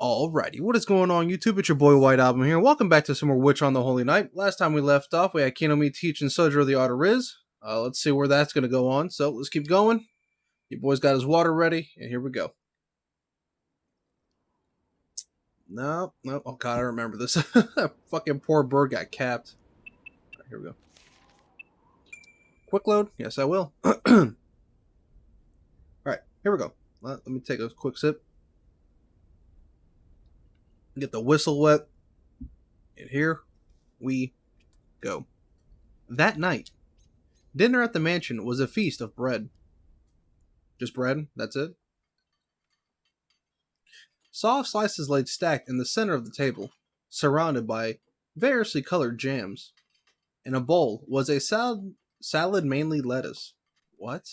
Alrighty, what is going on YouTube? It's your boy White Album here. Welcome back to some more Witch on the Holy Night. Last time we left off, we had Kinomi teaching Sojiro the art of Riz. Let's see where that's going to go on. So let's keep going. Your boy's got his water ready, and here we go. No. Oh god, I remember this. That fucking poor bird got capped. Right, here we go. Quick load? Yes, I will. Alright, here we go. Let me take a quick sip. Get the whistle wet. And here we go. That night, dinner at the mansion was a feast of bread. Just bread? That's it? Soft slices laid stacked in the center of the table, surrounded by variously colored jams. In a bowl was a salad mainly lettuce. What?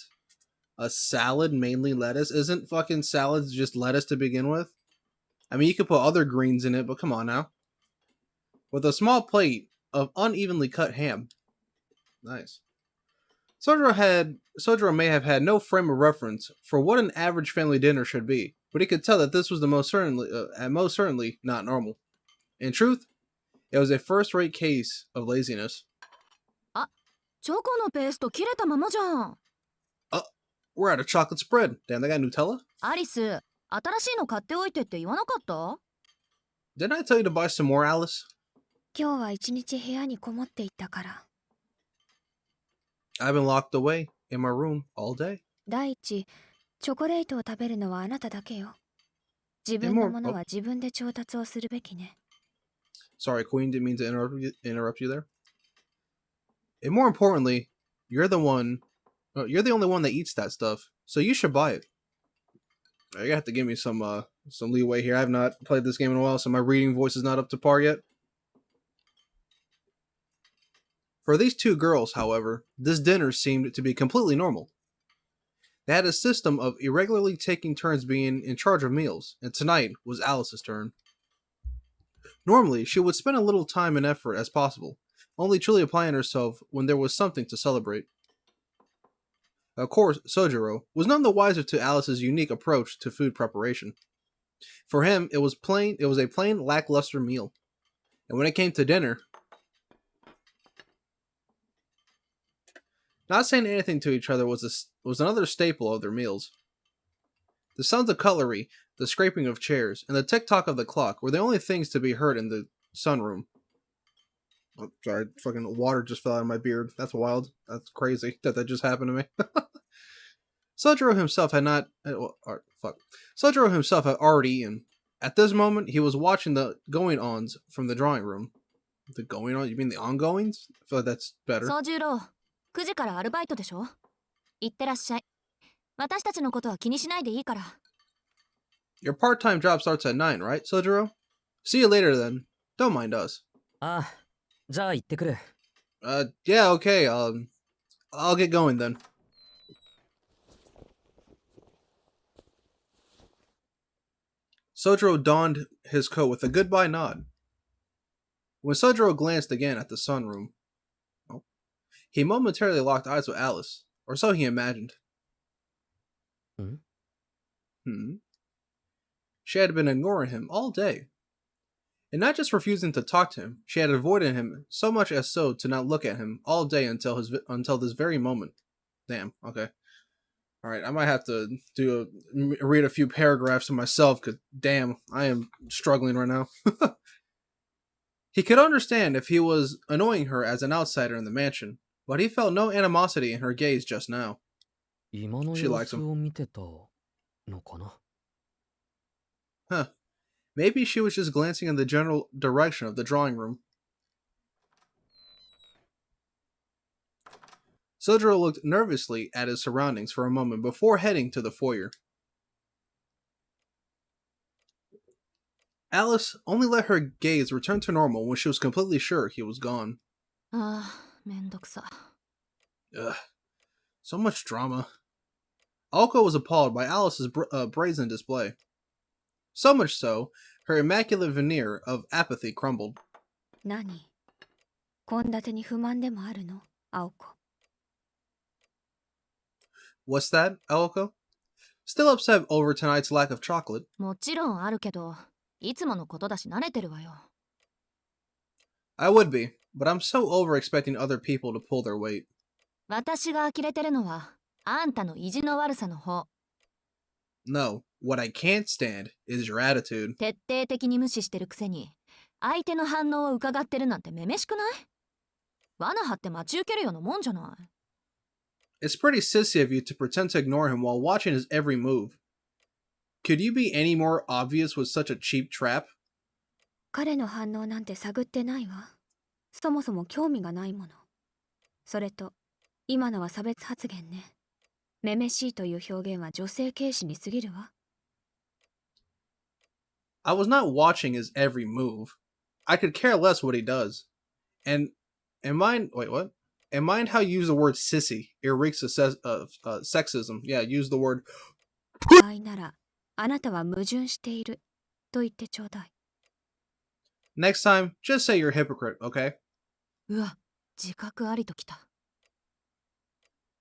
A salad mainly lettuce? Isn't fucking salads just lettuce to begin with? I mean, you could put other greens in it, but come on now. With a small plate of unevenly cut ham. Nice. Sojiro may have had no frame of reference for what an average family dinner should be, but he could tell that this was the most certainly not normal. In truth, it was a first-rate case of laziness. We're out of chocolate spread. Damn, they got Nutella? Alice, 新しいの買っておいてって言わなかった? Didn't I tell you to buy some more, Alice? 今日は一日部屋にこもっていったから。I've been locked away in my room all day. 第一、チョコレートを食べるのはあなただけよ。自分のものは自分で調達をするべきね。Sorry, Queen, didn't mean to interrupt you there. And more importantly, you're the only one that eats that stuff, so you should buy it. You have to give me some leeway here. I have not played this game in a while, so my reading voice is not up to par yet. For these two girls, however, this dinner seemed to be completely normal. They had a system of irregularly taking turns being in charge of meals, and tonight was Alice's turn. Normally, she would spend a little time and effort as possible, only truly applying herself when there was something to celebrate. Of course, Sojiro was none the wiser to Alice's unique approach to food preparation. For him, it was a plain, lackluster meal. And when it came to dinner, not saying anything to each other was another staple of their meals. The sounds of cutlery, the scraping of chairs, and the tick-tock of the clock were the only things to be heard in the sunroom. Oh, sorry, fucking water just fell out of my beard. That's wild. That's crazy that just happened to me. Sojiro himself had already eaten. At this moment, he was watching the going-ons from the drawing room. The going-on? You mean the ongoings? I feel like that's better. Sojiro, 9時からアルバイトでしょ? 行ってらっしゃい。私たちのことは気にしないでいいから。Your part-time job starts at 9, right, Sojiro? See you later then. Don't mind us. ああ、じゃあ行ってくる。Yeah, okay. I'll get going then. Sojiro donned his coat with a goodbye nod. When Sojiro glanced again at the sunroom, he momentarily locked eyes with Alice, or so he imagined. She had been ignoring him all day. And not just refusing to talk to him, she had avoided him so much as so to not look at him all day until this very moment. Damn, okay. Alright, I might have to read a few paragraphs to myself, because damn, I am struggling right now. He could understand if he was annoying her as an outsider in the mansion, but he felt no animosity in her gaze just now. She likes him. Huh. Maybe she was just glancing in the general direction of the drawing room. Sojiro looked nervously at his surroundings for a moment before heading to the foyer. Alice only let her gaze return to normal when she was completely sure he was gone. Ugh, so much drama. Aoko was appalled by Alice's brazen display. So much so, her immaculate veneer of apathy crumbled. 何? 献立に不満でもあるの? Aoko. What's that, Aoko? Still upset over tonight's lack of chocolate? もちろんあるけど、いつものことだし慣れてるわよ。I would be, but I'm so over expecting other people to pull their weight. 私が呆れてるのは、あんたの意地の悪さの方。No, what I can't stand is your attitude. 徹底的に無視してるくせに、相手の反応を伺ってるなんてめめしくない？罠張って待ち受けるようなもんじゃない。It's pretty sissy of you to pretend to ignore him while watching his every move. Could you be any more obvious with such a cheap trap? 彼の反応なんて探ってないわ。そもそも興味がないもの。それと、今のは差別発言ね。めめしいという表現は女性軽視に過ぎるわ。I was not watching his every move. I could care less what he does. And mind how you use the word sissy. It reeks of sexism. Yeah, use the word. 場合なら、あなたは矛盾していると言ってちょうだい。Next time, just say you're a hypocrite, okay? うわ、自覚ありときた。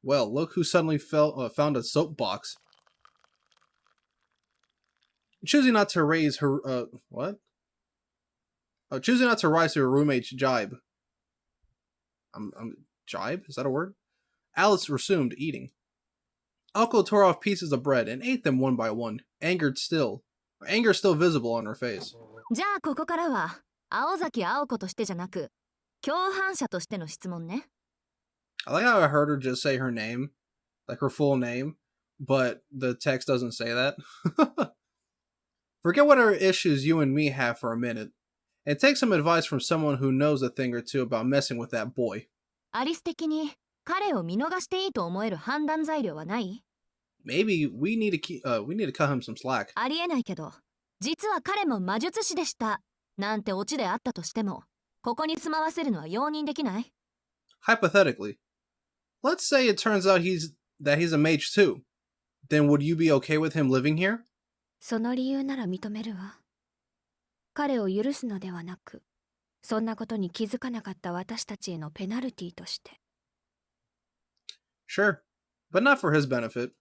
Well, look who suddenly found a soapbox. Choosing not to raise her, choosing not to rise to her roommate's jibe. Jibe? Is that a word? Alice resumed eating. Alco tore off pieces of bread and ate them one by one, anger still visible on her face. じゃあここからは、青崎青子としてじゃなく、共犯者としての質問ね。I like how I heard her just say her name, like her full name, but the text doesn't say that. Forget whatever issues you and me have for a minute, and take some advice from someone who knows a thing or two about messing with that boy. アリス的に彼を見逃していいと思える判断材料はない？ Maybe we need to cut him some slack. ありえないけど、実は彼も魔術師でした。なんてオチであったとしても、ここに住まわせるのは容認できない？ Hypothetically, let's say it turns out he's a mage too. Then would you be okay with him living here? その理由なら認めるわ。彼を許すのではなく、そんなことに気づかなかった私たちへのペナルティとして。Sure, but not for his benefit.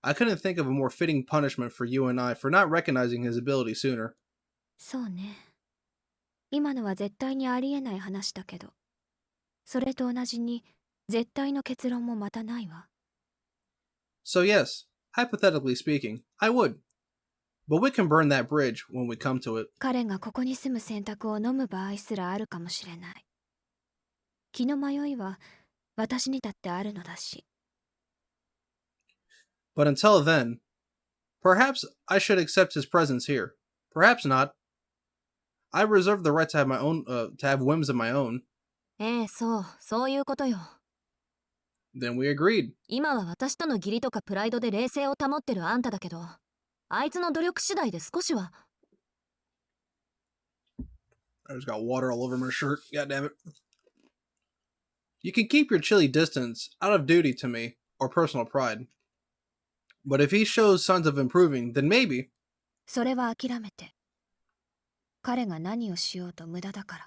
I couldn't think of a more fitting punishment for you and I for not recognizing his ability sooner. そうね。今のは絶対にありえない話だけど、それと同じに絶対の結論もまたないわ。So yes, hypothetically speaking, I would. But we can burn that bridge when we come to it. 彼がここに住む選択を飲む場合すらあるかもしれない。気の迷いは私にだってあるのだし。But until then, perhaps I should accept his presence here. Perhaps not. I reserve the right to have whims of my own. ええ、そういうことよ。Then we agreed. 今は私との義理とかプライドで冷静を保ってるあんただけど、あいつの努力次第で少しは。I just got water all over my shirt. God damn it. You can keep your chilly distance out of duty to me or personal pride. But if he shows signs of improving, then maybe. それは諦めて。彼が何をしようと無駄だから。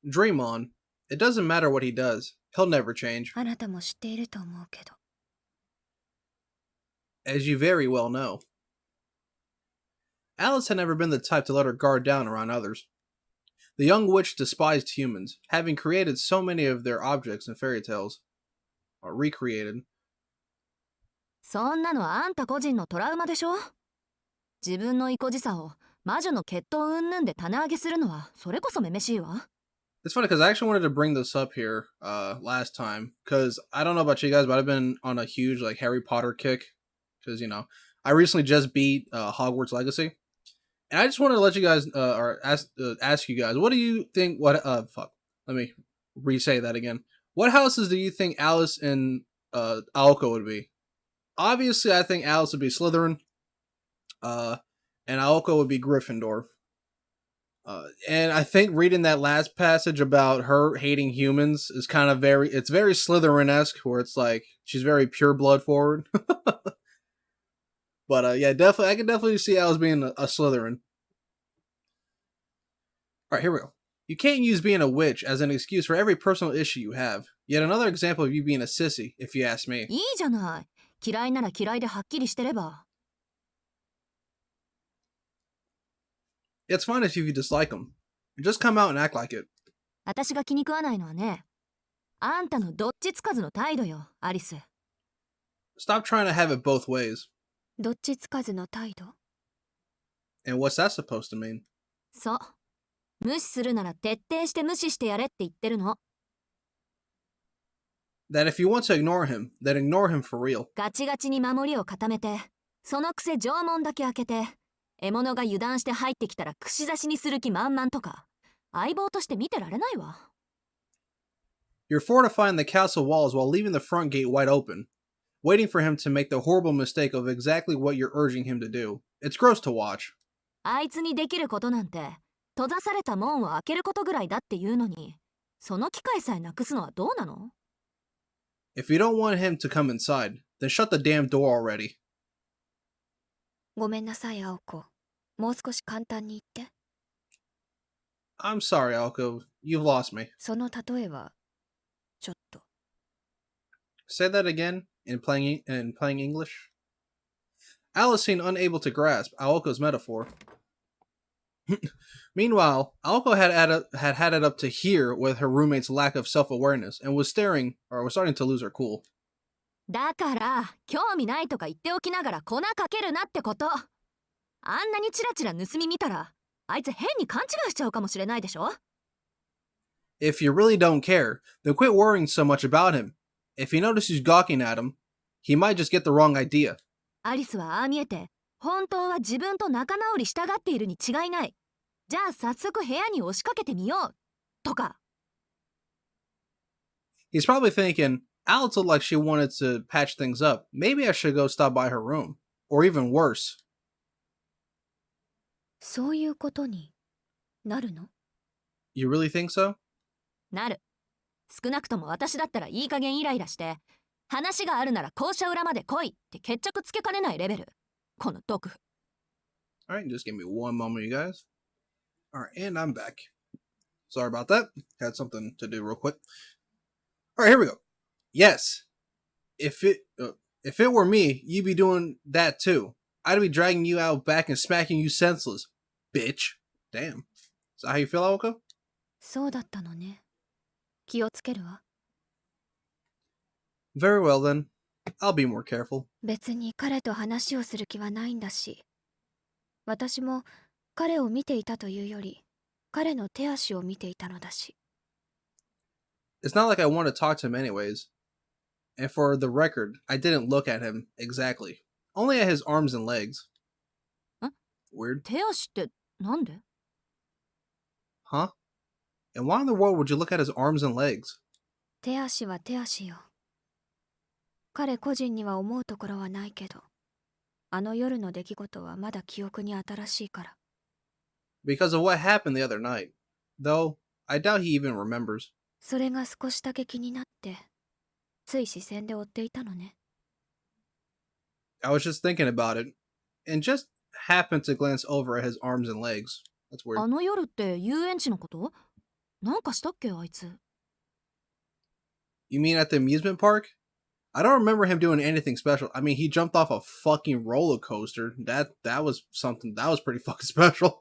Dream on. It doesn't matter what he does. He'll never change. あなたも知っていると思うけど。As you very well know. Alice had never been the type to let her guard down around others. The young witch despised humans, having created so many of their objects in fairy tales. Or recreated. そんなのはあんた個人のトラウマでしょ？自分の意固地さを魔女の血統云々で棚上げするのはそれこそめめしいわ。It's funny because I actually wanted to bring this up here last time because I don't know about you guys, but I've been on a huge like Harry Potter kick because I recently just beat Hogwarts Legacy, and I just wanted to let you guys or ask you guys, what do you think? Let me re-say that again. What houses do you think Alice and Aoko would be? Obviously, I think Alice would be Slytherin, and Aoko would be Gryffindor. And I think reading that last passage about her hating humans is kind of very Slytherin-esque, where it's like she's very pure blood forward. But yeah, definitely, I can definitely see Alice being a Slytherin. All right, here we go. You can't use being a witch as an excuse for every personal issue you have. Yet another example of you being a sissy, if you ask me. いいじゃない。嫌いなら嫌いではっきりしてれば。It's fine if you dislike him. Just come out and act like it. 私が気に食わないのはね、あんたのどっちつかずの態度よ、アリス。 Stop trying to have it both ways. どっちつかずの態度？ And what's that supposed to mean? そう。無視するなら徹底して無視してやれって言ってるの。 That if you want to ignore him, then ignore him for real. ガチガチに守りを固めて、そのくせ城門だけ開けて、獲物が油断して入ってきたら串刺しにする気満々とか、相棒として見てられないわ。 You're fortifying the castle walls while leaving the front gate wide open, waiting for him to make the horrible mistake of exactly what you're urging him to do. It's gross to watch. あいつにできることなんて、閉ざされた門を開けることぐらいだっていうのに、その機会さえなくすのはどうなの？ If you don't want him to come inside, then shut the damn door already. ごめんなさい、青子。もう少し簡単に言って。I'm sorry, Alco. You've lost me. その例えは、ちょっと。Say that again in playing English. Alice seemed unable to grasp Aoko's metaphor. Meanwhile, Aoko had it up to here with her roommate's lack of self-awareness and was starting to lose her cool. だから、興味ないとか言っておきながら粉かけるなってこと。あんなにチラチラ盗み見たら、あいつ変に勘違いしちゃうかもしれないでしょ？ If you really don't care, then quit worrying so much about him. If you notice he's gawking at him, he might just get the wrong idea. アリスはああ見えて、本当は自分と仲直りしたがっているに違いない。じゃあ早速部屋に押しかけてみよう。とか。 He's probably thinking, Alice looked like she wanted to patch things up. Maybe I should go stop by her room. Or even worse. そういうことになるの？ You really think so? なる。少なくとも私だったらいい加減イライラして、話があるなら校舎裏まで来いって決着つけかねないレベル。この毒婦。 Alright, just give me one moment, you guys. Alright, and I'm back. Sorry about that. Had something to do real quick. Alright, here we go. Yes. If it were me, you'd be doing that too. I'd be dragging you out back and smacking you senseless. Bitch. Damn. Is that how you feel, Aoko? そうだったのね。気をつけるわ。Very well then. I'll be more careful. 別に彼と話をする気はないんだし。私も彼を見ていたというより、彼の手足を見ていたのだし。It's not like I want to talk to him anyways. And for the record, I didn't look at him exactly. Only at his arms and legs. Huh? Weird. 手足ってなんで？ Huh? And why in the world would you look at his arms and legs? 手足は手足よ。彼個人には思うところはないけど、あの夜の出来事はまだ記憶に新しいから。Because of what happened the other night. Though, I doubt he even remembers. それが少しだけ気になって、つい視線で追っていたのね。I was just thinking about it, and just happened to glance over at his arms and legs. That's weird. あの夜って遊園地のこと？なんかしたっけあいつ。 You mean at the amusement park? I don't remember him doing anything special. I mean, he jumped off a fucking roller coaster. That was something. That was pretty fucking special.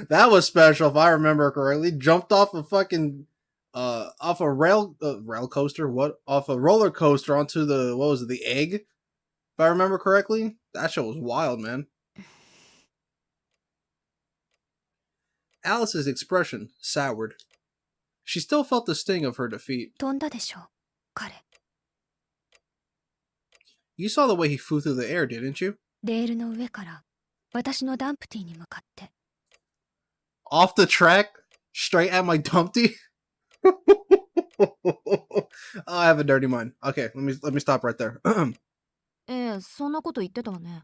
That was special if I remember correctly. Jumped off a fucking off a rail coaster. What? Off a roller coaster onto the, what was it, the egg? If I remember correctly. That show was wild, man. Alice's expression soured. She still felt the sting of her defeat. 飛んだでしょ、彼。You saw the way he flew through the air, didn't you? レールの上から私のダンプティに向かって。Off the track? Straight at my Dumpty? Oh, I have a dirty mind. Okay, let me stop right there. そんなこと言ってたわね。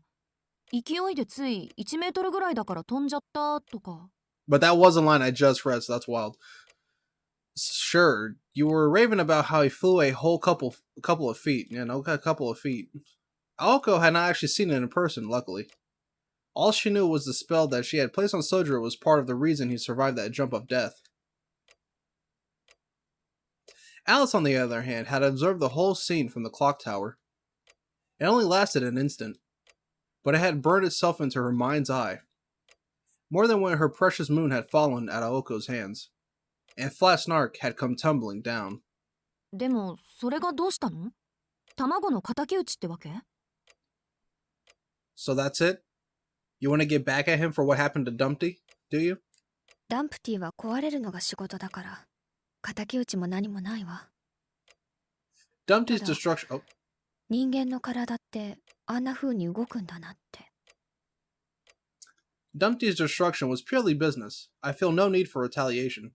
勢いでつい1メートルぐらいだから飛んじゃったとか。 But that was a line I just read, so that's wild. Sure, you were raving about how he flew a whole couple of feet. You know, a couple of feet. Aoko had not actually seen it in person, luckily. All she knew was the spell that she had placed on Sojiro was part of the reason he survived that jump of death. Alice, on the other hand, had observed the whole scene from the clock tower. It only lasted an instant, but it had burned itself into her mind's eye. more than when her precious moon had fallen at Aoko's hands, and Flat Snark had come tumbling down. でもそれがどうしたの？卵の敵討ちってわけ？ So that's it? You want to get back at him for what happened to Dumpty, do you? ダンプティは壊れるのが仕事だから、敵討ちも何もないわ。Dumpty's ただ、 destruction... Oh, 人間の体ってあんな風に動くんだなって。Dumpty's destruction was purely business. I feel no need for retaliation.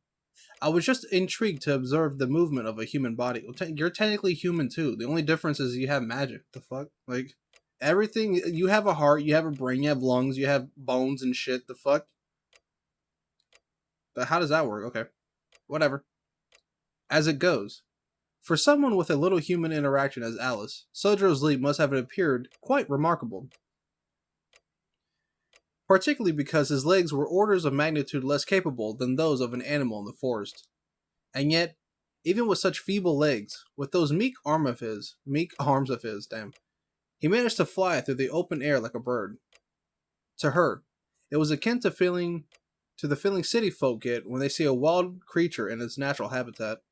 I was just intrigued to observe the movement of a human body. You're technically human too. The only difference is you have magic. The fuck? Like, everything... You have a heart, you have a brain, you have lungs, you have bones and shit. The fuck? But how does that work? Okay. Whatever. As it goes. For someone with a little human interaction as Alice, Sojour's leap must have appeared quite remarkable. Particularly because his legs were orders of magnitude less capable than those of an animal in the forest. And yet, even with such feeble legs, with those meek arms of his, he managed to fly through the open air like a bird. To her, it was akin to the feeling city folk get when they see a wild creature in its natural habitat.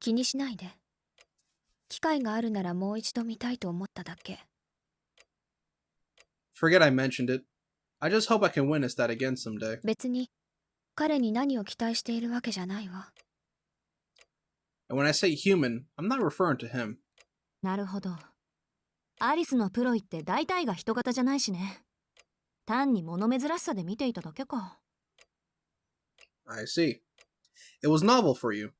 気にしないで。機会があるならもう一度見たいと思っただけ。Forget I mentioned it. I just hope I can witness that again someday. 別に彼に何を期待しているわけじゃないわ。And when I say human, I'm not referring to him. なるほど。アリスのプロイって大体が人型じゃないしね。単に物珍しさで見ていただけか。I see. It was novel for you.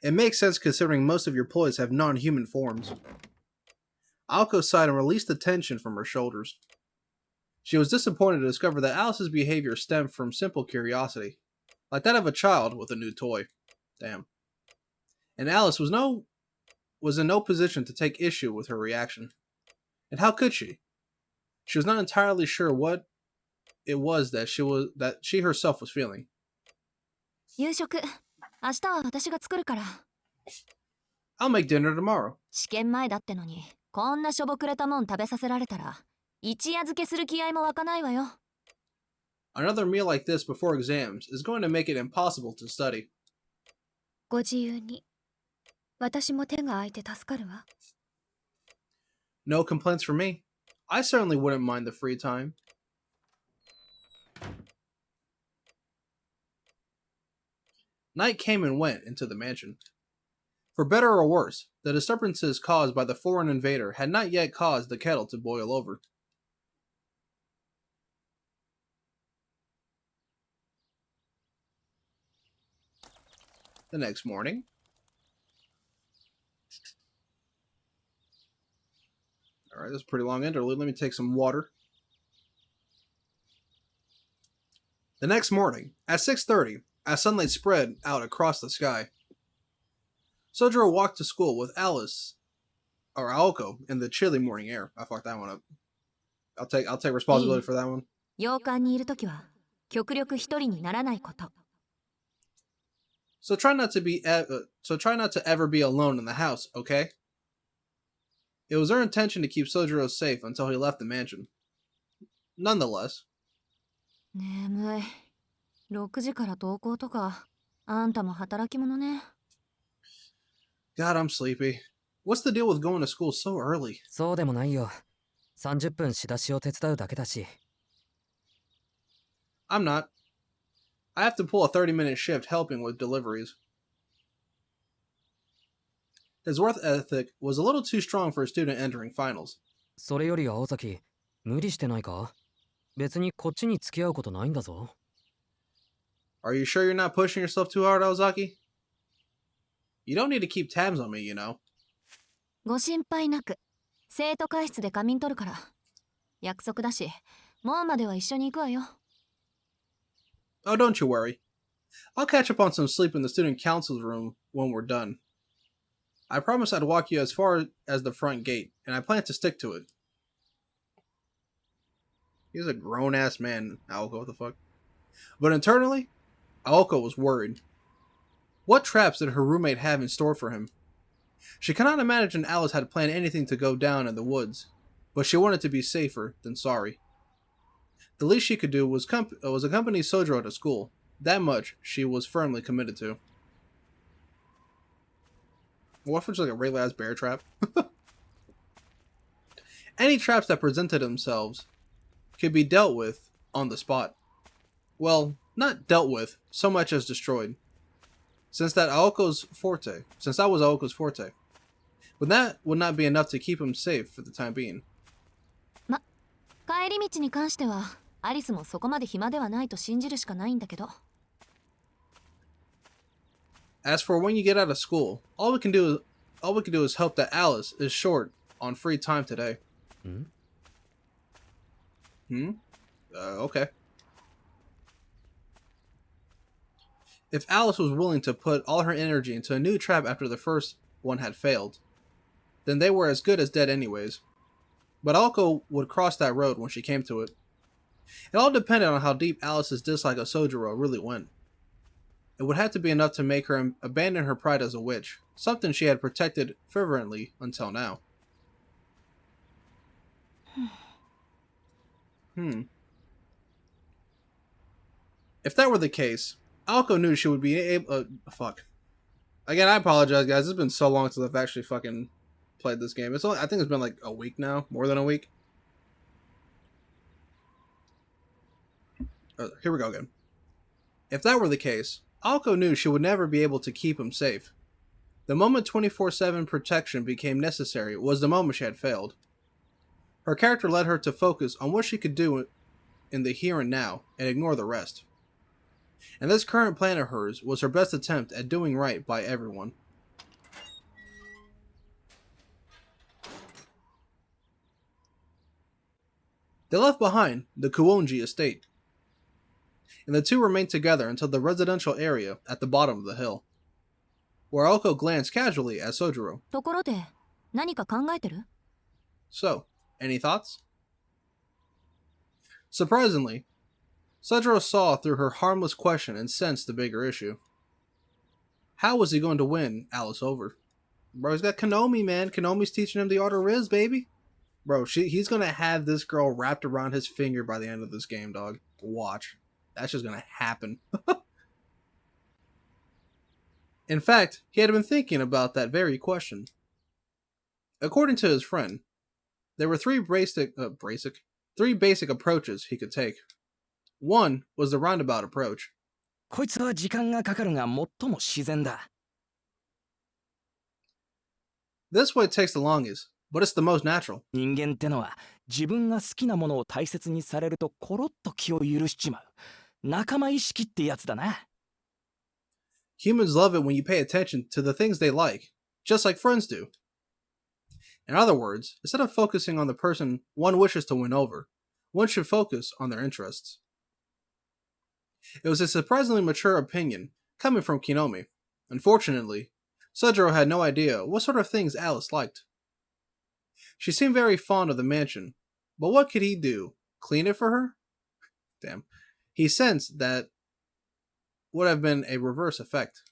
It makes sense considering most of your ploys have non-human forms. Aoko sighed and released the tension from her shoulders. She was disappointed to discover that Alice's behavior stemmed from simple curiosity, like that of a child with a new toy. Damn. And Alice was in no position to take issue with her reaction. And how could she? She was not entirely sure what it was that she herself was feeling. 夕食、明日は私が作るから。I'll make dinner tomorrow. 試験前だってのに、こんなしょぼくれたもん食べさせられたら、一夜漬けする気合も湧かないわよ。Another meal like this before exams is going to make it impossible to study. ご自由に。私も手が空いて助かるわ。No complaints from me. I certainly wouldn't mind the free time. Night came and went into the mansion. For better or worse, the disturbances caused by the foreign invader had not yet caused the kettle to boil over. The next morning, alright, this is a pretty long interlude. Let me take some water. The next morning, at 6:30, as sunlight spread out across the sky, Sojiro walked to school with Aoko, in the chilly morning air. I fucked that one up. I'll take responsibility for that one. 洋館にいるときは、極力一人にならないこと。So try not to ever be alone in the house, okay? It was their intention to keep Sojiro safe until he left the mansion. Nonetheless, 眠い。6時から登校とか、あんたも働き者ね。God, I'm sleepy. What's the deal with going to school so early? そうでもないよ。30分仕出しを手伝うだけだし。I'm not. I have to pull a 30-minute shift helping with deliveries. His work ethic was a little too strong for a student entering finals. それより青崎、無理してないか？別にこっちに付き合うことないんだぞ。Are you sure you're not pushing yourself too hard, Ozaki? You don't need to keep tabs on me, you know. ご心配なく。生徒会室で仮眠取るから。約束だし、門までは一緒に行くわよ。Oh, don't you worry. I'll catch up on some sleep in the student council's room when we're done. I promised I'd walk you as far as the front gate, and I plan to stick to it. He's a grown-ass man, Aoko, what the fuck? But internally, Aoko was worried. What traps did her roommate have in store for him? She cannot imagine Alice had planned anything to go down in the woods, but she wanted to be safer than sorry. The least she could do was accompany Sojiro to school. That much she was firmly committed to. What if it's like a regular ass bear trap? Any traps that presented themselves could be dealt with on the spot. Well, not dealt with so much as destroyed. Since that was Aoko's forte. But that would not be enough to keep him safe for the time being. 帰り道に関してはアリスもそこまで暇ではないと信じるしかないんだけど。As for when you get out of school, all we can do is hope that Alice is short on free time today. Okay. If Alice was willing to put all her energy into a new trap after the first one had failed, then they were as good as dead anyways. But Aoko would cross that road when she came to it. It all depended on how deep Alice's dislike of Sojiro really went. It would have to be enough to make her abandon her pride as a witch, something she had protected fervently until now. If that were the case, Aoko knew she would be able. Fuck. Again, I apologize, guys. It's been so long since I've actually fucking played this game. I think it's been like a week now, more than a week. Here we go again. If that were the case, Aoko knew she would never be able to keep him safe. The moment 24/7 protection became necessary was the moment she had failed. Her character led her to focus on what she could do in the here and now and ignore the rest. And this current plan of hers was her best attempt at doing right by everyone. They left behind the Kuonji estate, and the two remained together until the residential area at the bottom of the hill, where Aoko glanced casually at Sojiro. ところで、何か考えてる？ So, any thoughts? Surprisingly, Sojiro saw through her harmless question and sensed the bigger issue. How was he going to win Alice over? Bro, he's got Konomi, man. Konomi's teaching him the art of Riz, baby. Bro, he's going to have this girl wrapped around his finger by the end of this game, dog. Watch. That's just going to happen. In fact, he had been thinking about that very question. According to his friend, there were three basic approaches he could take. One was the roundabout approach. こいつは時間がかかるが最も自然だ。 This way takes the longest, but it's the most natural. 人間ってのは自分が好きなものを大切にされるとコロッと気を許しちまう。仲間意識ってやつだな。 Humans love it when you pay attention to the things they like, just like friends do. In other words, instead of focusing on the person one wishes to win over, one should focus on their interests. It was a surprisingly mature opinion coming from Kinomi. Unfortunately, Sojiro had no idea what sort of things Alice liked. She seemed very fond of the mansion, but what could he do? Clean it for her? Damn. He sensed that would have been a reverse effect.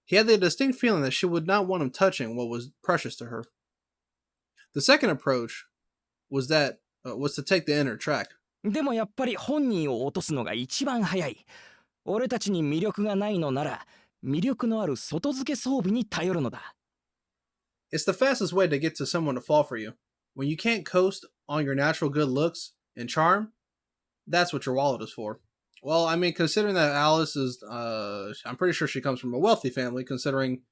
He had the distinct feeling that she would not want him touching what was precious to her. The second approach was to take the inner track. でもやっぱり本人を落とすのが一番早い。俺たちに魅力がないのなら、魅力のある外付け装備に頼るのだ。 It's the fastest way to get to someone to fall for you. When you can't coast on your natural good looks and charm, that's what your wallet is for. Well, I mean, considering that Alice is, I'm pretty sure she comes from a wealthy family, considering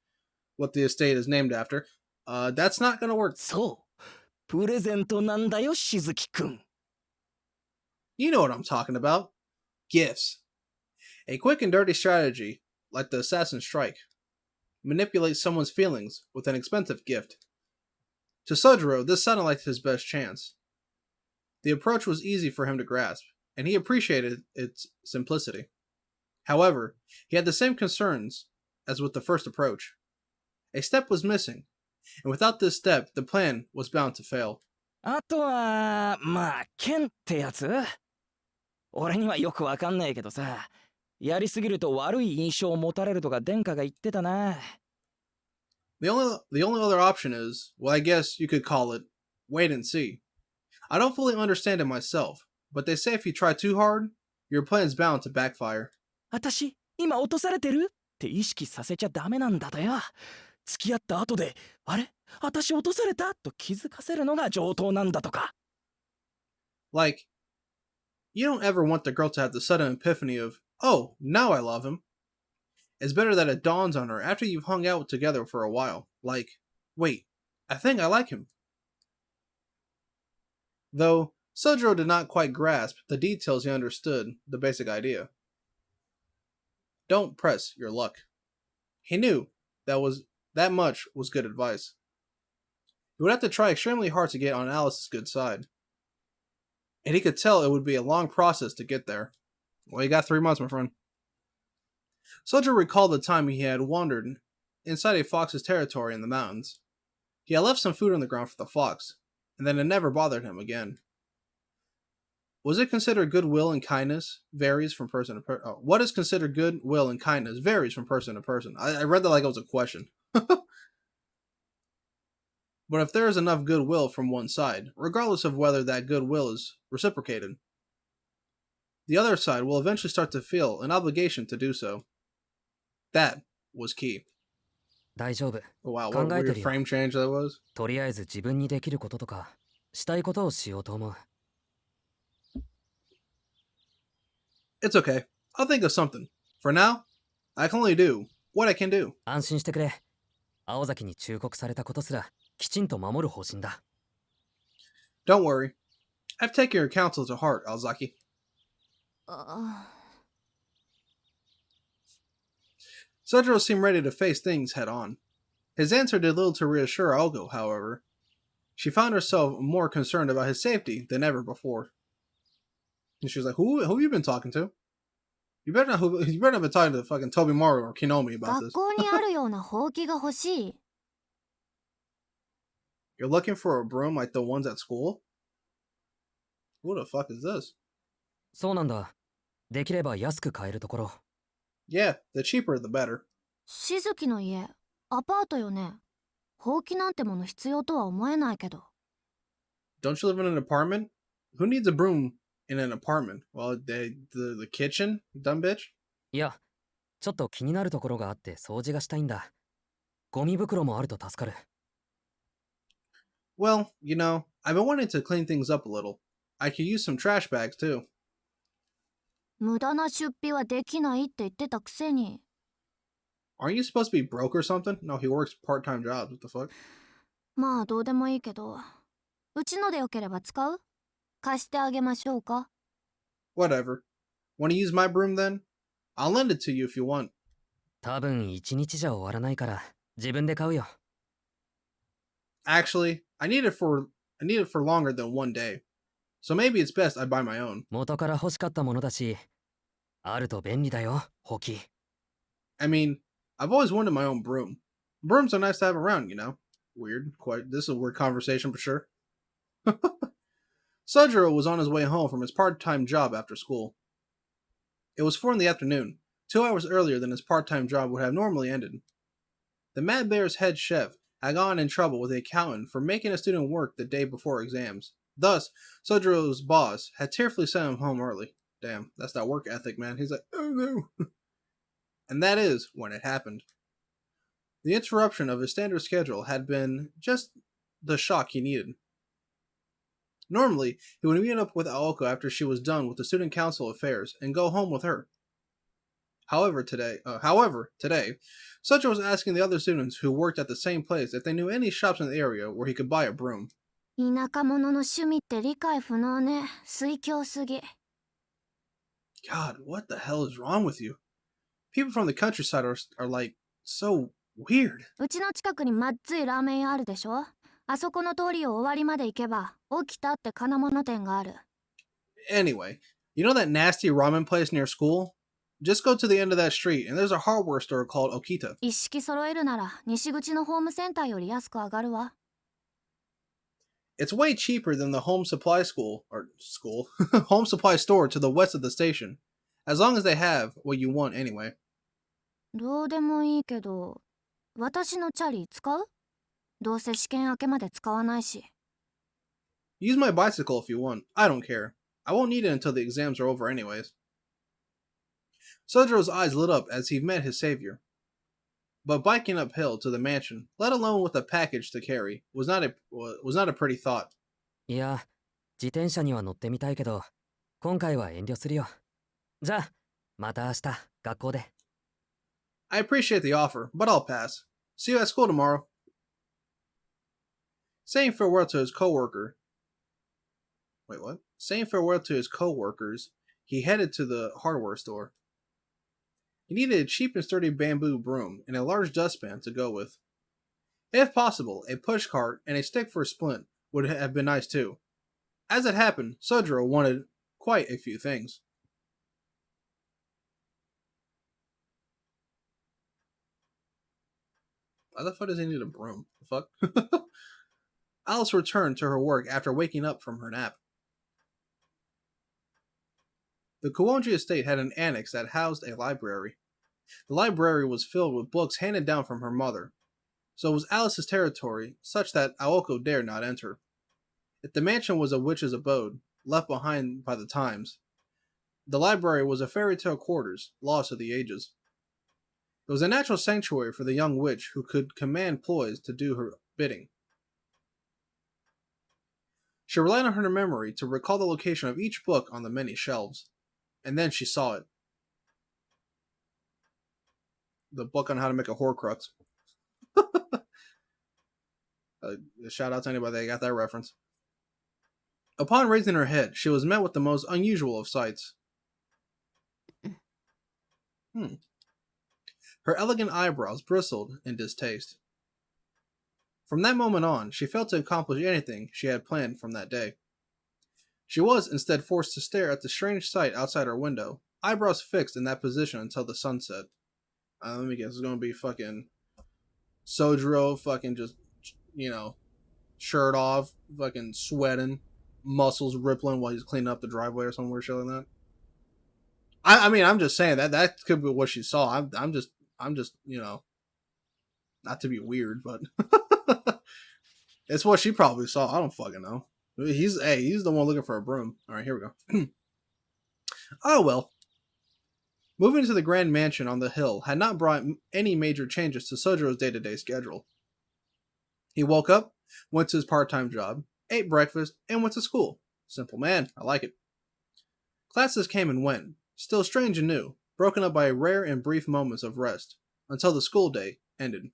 what the estate is named after. That's not gonna work. そう。プレゼントなんだよ、しずきくん。 You know what I'm talking about. Gifts. A quick and dirty strategy, like the Assassin's Strike. Manipulate someone's feelings with an expensive gift. To Sojiro, this sounded like his best chance. The approach was easy for him to grasp, and he appreciated its simplicity. However, he had the same concerns as with the first approach. A step was missing, and without this step, the plan was bound to fail. あとは、まあ、剣ってやつ？俺にはよくわかんないけどさ、やりすぎると悪い印象を持たれるとか殿下が言ってたな。The only other option is, well, I guess you could call it, wait and see. I don't fully understand it myself, but they say if you try too hard, your plan's bound to backfire. 私、今落とされてるって意識させちゃダメなんだとよ。付き合った後で、あれ私落とされたと気づかせるのが上等なんだとか。Like, you don't ever want the girl to have the sudden epiphany of, oh, now I love him. It's better that it dawns on her after you've hung out together for a while. Like, wait, I think I like him. Though, Sojiro did not quite grasp the details, he understood the basic idea. Don't press your luck. He knew that much was good advice. He would have to try extremely hard to get on Alice's good side. And he could tell it would be a long process to get there. Well, you got 3 months, my friend. Sojiro recalled the time he had wandered inside a fox's territory in the mountains. He had left some food on the ground for the fox, and then it never bothered him again. Was it considered goodwill and kindness varies from person to person? Oh, what is considered goodwill and kindness varies from person to person. I read that like it was a question. But if there is enough goodwill from one side, regardless of whether that goodwill is reciprocated, the other side will eventually start to feel an obligation to do so. That was key. 大丈夫。 Oh, wow, 考 what えて weird るよ。 frame change that was. とりあえず自分にできることとか、したいことをしようと思う。 It's okay. I'll think of something. For now, I can only do what I can do. 安心してくれ。青崎に忠告されたことすら、きちんと守る方針だ。 Don't worry. I've taken your counsel to heart, Alzaki. Sojiro seemed ready to face things head on. His answer did little to reassure Aoko, however. She found herself more concerned about his safety than ever before. And she was like, who have you been talking to? You better not have been talking to fucking Tobimaru or Kinomi about 学 this. 校にあるようなほうきが欲しい。 You're looking for a broom like the ones at school? Who the fuck is this? そうなんだ。できれば安く買えるところ。 Yeah, the cheaper the better. しずきの家、アパートよね。ほうきなんてもの必要とは思えないけど。 Don't you live in an apartment? Who needs a broom in an apartment? Well, the kitchen? Dumb bitch? いや、ちょっと気になるところがあって掃除がしたいんだ。ゴミ袋もあると助かる。 Well, you know, I've been wanting to clean things up a little. I could use some trash bags too. 無駄な出費はできないって言ってたくせに。 Aren't you supposed to be broke or something? No, he works part-time jobs. What the fuck? まあどうでもいいけど。うちのでよければ使う？貸してあげましょうか？ Whatever. Want to use my broom then? I'll lend it to you if you want. 多分一日じゃ終わらないから自分で買うよ。 Actually, I need it for longer than one day. So maybe it's best I buy my own. 元から欲しかったものだし、あると便利だよ、ほうき。 I mean, I've always wanted my own broom. Brooms are nice to have around, you know. Weird. This is a weird conversation for sure. Sojiro was on his way home from his part-time job after school. It was 4 in the afternoon, 2 hours earlier than his part-time job would have normally ended. The Mad Bear's head chef had gotten in trouble with the accountant for making a student work the day before exams. Thus, Sojiro's boss had tearfully sent him home early. Damn, that's that work ethic, man. He's like, oh no. And that is when it happened. The interruption of his standard schedule had been just the shock he needed. Normally, he would meet up with Aoko after she was done with the student council affairs and go home with her. However, today, Sojiro was asking the other students who worked at the same place if they knew any shops in the area where he could buy a broom. 田舎者の趣味って理解不能ね。推強すぎ。 God, what the hell is wrong with you? People from the countryside are like, so weird. うちの近くにまっついラーメン屋あるでしょ？あそこの通りを終わりまで行けば、起きたって金物店がある。 Anyway, you know that nasty ramen place near school? Just go to the end of that street and there's a hardware store called Okita. 一式揃えるなら、西口のホームセンターより安く上がるわ。 It's way cheaper than the home supply home supply store to the west of the station. As long as they have what you want anyway. どうでもいいけど、私のチャリ使う？どうせ試験明けまで使わないし。 Use my bicycle if you want. I don't care. I won't need it until the exams are over anyways. Sojiro's eyes lit up as he met his savior. But biking uphill to the mansion, let alone with a package to carry, was not a pretty thought. いや、自転車には乗ってみたいけど、今回は遠慮するよ。じゃあ、また明日、学校で。I appreciate the offer, but I'll pass. See you at school tomorrow. Saying farewell to his co-worker. Wait, what? Saying farewell to his co-workers, he headed to the hardware store. He needed a cheap and sturdy bamboo broom and a large dustpan to go with. If possible, a pushcart and a stick for a splint would have been nice too. As it happened, Sojiro wanted quite a few things. Why the fuck does he need a broom? The fuck? Alice returned to her work after waking up from her nap. The Kuonji estate had an annex that housed a library. The library was filled with books handed down from her mother, so it was Alice's territory, such that Aoko dared not enter. If the mansion was a witch's abode, left behind by the times, the library was a fairy tale quarters, lost to the ages. It was a natural sanctuary for the young witch who could command ploys to do her bidding. She relied on her memory to recall the location of each book on the many shelves, and then she saw it. The book on how to make a Horcrux. Shout out to anybody that got that reference. Upon raising her head, she was met with the most unusual of sights. Her elegant eyebrows bristled in distaste. From that moment on, she failed to accomplish anything she had planned from that day. She was instead forced to stare at the strange sight outside her window, eyebrows fixed in that position until the sun set. Let me guess, it's gonna be fucking Sojiro, fucking just, shirt off, fucking sweating, muscles rippling while he's cleaning up the driveway or somewhere, shit like that. I mean, I'm just saying that could be what she saw. I'm just, not to be weird, but it's what she probably saw. I don't fucking know. He's the one looking for a broom. All right, here we go. Oh well. Moving to the grand mansion on the hill had not brought any major changes to Sojiro's day-to-day schedule. He woke up, went to his part-time job, ate breakfast, and went to school. Simple man, I like it. Classes came and went, still strange and new, broken up by rare and brief moments of rest, until the school day ended.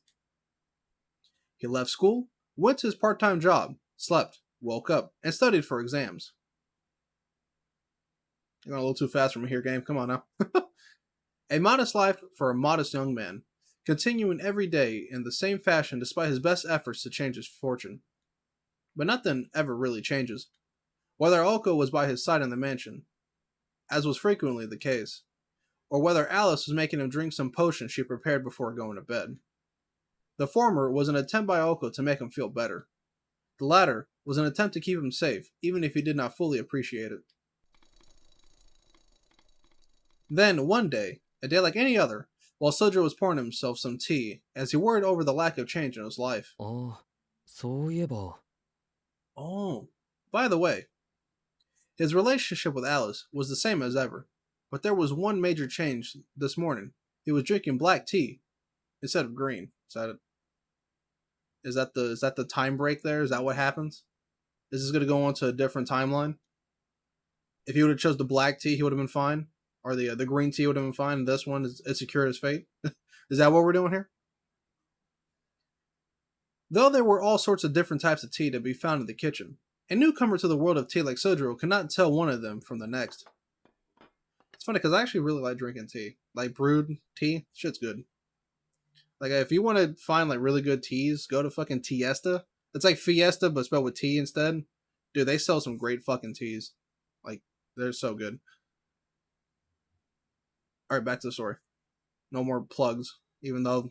He left school, went to his part-time job, slept, woke up, and studied for exams. You're going a little too fast for me here, game. Come on now. A modest life for a modest young man, continuing every day in the same fashion despite his best efforts to change his fortune. But nothing ever really changes. Whether Oko was by his side in the mansion, as was frequently the case, or whether Alice was making him drink some potion she prepared before going to bed. The former was an attempt by Oko to make him feel better. The latter was an attempt to keep him safe, even if he did not fully appreciate it. Then, one day, a day like any other, while Sojiro was pouring himself some tea, as he worried over the lack of change in his life. ああ、そういえば。 Oh, by the way, his relationship with Alice was the same as ever, but there was one major change this morning. He was drinking black tea instead of green. Is that the time break there? Is that what happens? Is this going to go on to a different timeline? If he would have chose the black tea, he would have been fine. Or the green tea would have been fine, and this one is secured his fate. Is that what we're doing here? Though there were all sorts of different types of tea to be found in the kitchen, a newcomer to the world of tea like Sojiro could not tell one of them from the next. It's funny because I actually really like drinking tea. Like brewed tea, shit's good. Like if you want to find like really good teas, go to fucking Tiesta. It's like Fiesta but spelled with T instead. Dude, they sell some great fucking teas. Like they're so good. Alright, back to the story. No more plugs, even though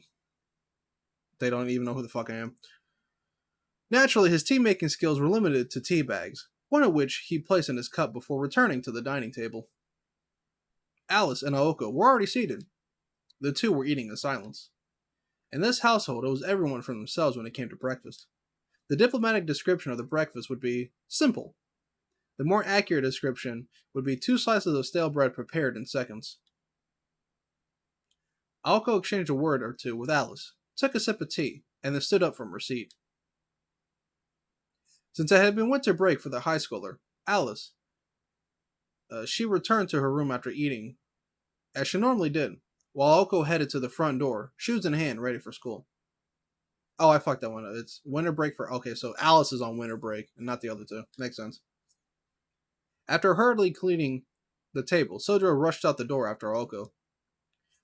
they don't even know who the fuck I am. Naturally, his tea-making skills were limited to tea bags, one of which he placed in his cup before returning to the dining table. Alice and Aoko were already seated. The two were eating in silence. In this household, it was everyone for themselves when it came to breakfast. The diplomatic description of the breakfast would be simple. The more accurate description would be 2 slices of stale bread prepared in seconds. Aoko exchanged a word or two with Alice, took a sip of tea, and then stood up from her seat. Since it had been winter break for the high schooler, Alice, she returned to her room after eating, as she normally did, while Aoko headed to the front door, shoes in hand, ready for school. Oh, I fucked that one up. It's winter break for... Okay, so Alice is on winter break, and not the other two. Makes sense. After hurriedly cleaning the table, Sojiro rushed out the door after Aoko.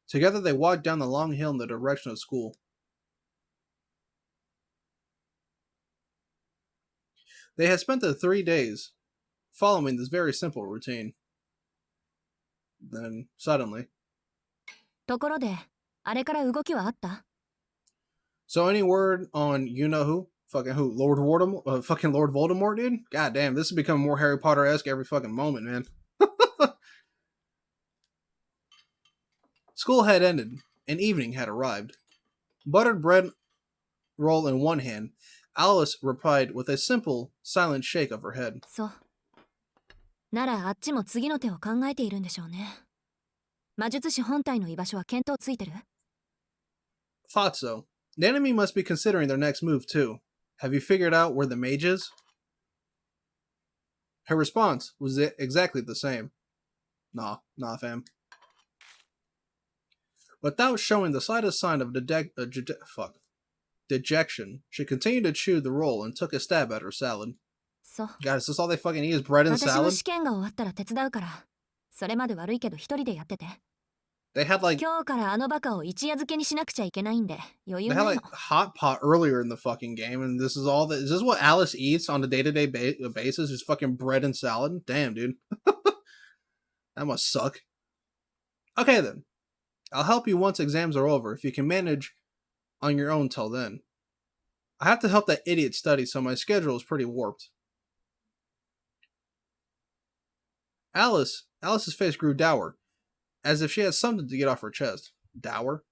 Together they walked down the long hill in the direction of school. They had spent the 3 days following this very simple routine. Then, suddenly... ところで、あれから動きはあった？ So any word on you-know-who? Fucking who? Lord Voldemort? Fucking Lord Voldemort, dude? God damn, this is becoming more Harry Potter-esque every fucking moment, man. School had ended, and evening had arrived. Buttered bread roll in one hand, Alice replied with a simple, silent shake of her head. そう。ならあっちも次の手を考えているんでしょうね。魔術師本体の居場所は見当ついてる？ Thought so. The enemy must be considering their next move, too. Have you figured out where the mage is? Her response was exactly the same. Nah, fam. Without showing the slightest sign of dejection, she continued to chew the roll and took a stab at her salad. そう。 God, is this all they fucking eat is bread and 私の salad? 試験が終わったら手伝うから。それまで悪いけど一人でやってて。 They had like 今日からあのバカを一夜漬けにしなくちゃいけないんで余裕 they な had いの。 like hot pot earlier in the fucking game, and this is all that. Is this what Alice eats on a day-to-day basis? Just fucking bread and salad? Damn, dude. That must suck. Okay then, I'll help you once exams are over if you can manage on your own till then. I have to help that idiot study, so my schedule is pretty warped. Alice's face grew dour, as if she had something to get off her chest. Dour?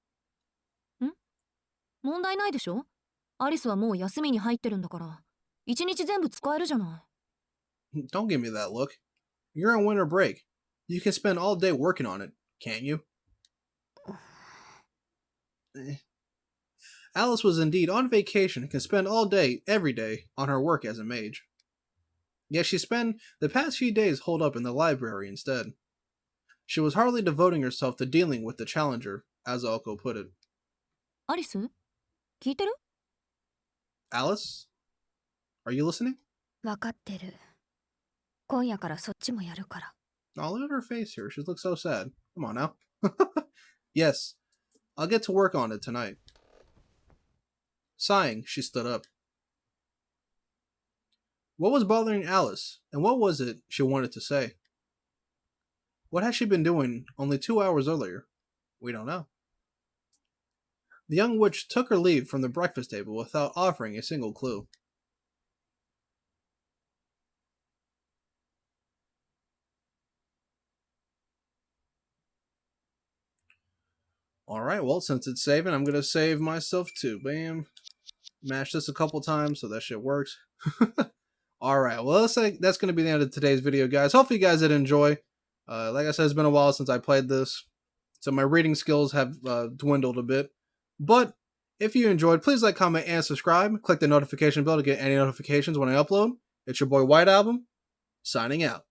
問題ないでしょ？アリスはもう休みに入ってるんだから。一日全部使えるじゃない。 Don't give me that look. You're on winter break. You can spend all day working on it, can't you? Alice was indeed on vacation and can spend all day, every day, on her work as a mage. Yet she spent the past few days holed up in the library instead. She was hardly devoting herself to dealing with the challenger, as Aoko put it. アリス？聞いてる？ Alice? Are you listening? わかってる。今夜からそっちもやるから。 Oh, look at her face here. She looks so sad. Come on now. Yes, I'll get to work on it tonight. Sighing, she stood up. What was bothering Alice, and what was it she wanted to say? What had she been doing only 2 hours earlier? We don't know. The young witch took her leave from the breakfast table without offering a single clue. Alright, well, since it's saving, I'm going to save myself too. Bam. Mash this a couple times so that shit works. Alright, well, that's going to be the end of today's video, guys. Hopefully you guys did enjoy. Like I said, it's been a while since I played this, so my reading skills have dwindled a bit. But if you enjoyed, please like, comment, and subscribe. Click the notification bell to get any notifications when I upload. It's your boy White Album, signing out.